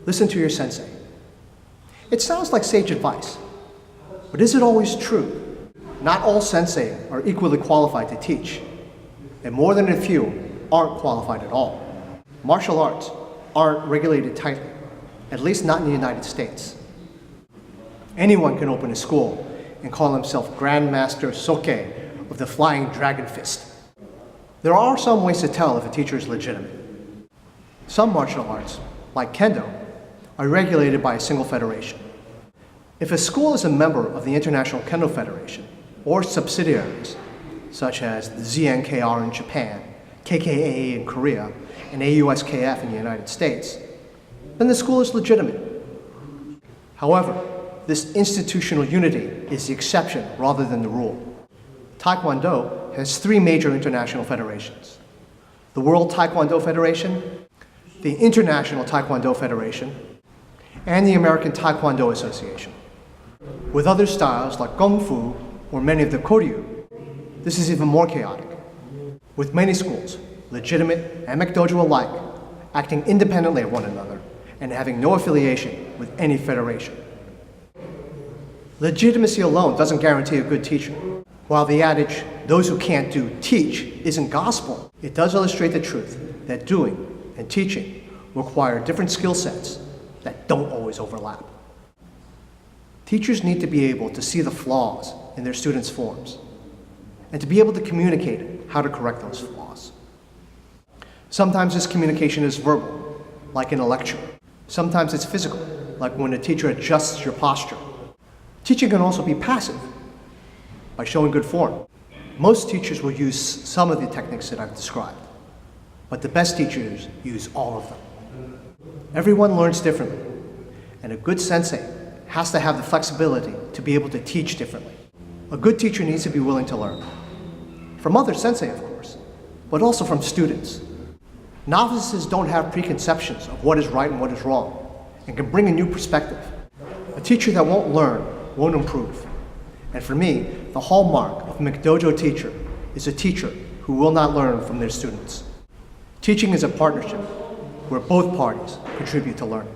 Listen to your sensei. It sounds like sage advice, but is it always true? Not all sensei are equally qualified to teach, and more than a few aren't qualified at all. Martial arts aren't regulated tightly, at least not in the United States. Anyone can open a school and call himself Grandmaster Soke of the Flying Dragon Fist. There are some ways to tell if a teacher is legitimate. Some martial arts, like Kendo, are regulated by a single federation. If a school is a member of the International Kendo Federation or subsidiaries, such as the ZNKR in Japan, KKAA in Korea, and AUSKF in the United States, then the school is legitimate. However, this institutional unity is the exception rather than the rule. Taekwondo has three major international federations: the World Taekwondo Federation, the International Taekwondo Federation, and the American Taekwondo Association. With other styles like Kung Fu or many of the Koryu, this is even more chaotic, with many schools, legitimate and McDojo alike, acting independently of one another and having no affiliation with any federation. Legitimacy alone doesn't guarantee a good teacher. While the adage, "those who can't do, teach," isn't gospel, it does illustrate the truth that doing and teaching require different skill sets that don't always overlap. Teachers need to be able to see the flaws in their students' forms and to be able to communicate how to correct those flaws. Sometimes this communication is verbal, like in a lecture. Sometimes it's physical, like when a teacher adjusts your posture. Teaching can also be passive, by showing good form. Most teachers will use some of the techniques that I've described, but the best teachers use all of them. Everyone learns differently, and a good sensei has to have the flexibility to be able to teach differently. A good teacher needs to be willing to learn. From other sensei, of course, but also from students. Novices don't have preconceptions of what is right and what is wrong, and can bring a new perspective. A teacher that won't learn won't improve. And for me, the hallmark of a McDojo teacher is a teacher who will not learn from their students. Teaching is a partnership where both parties contribute to learning.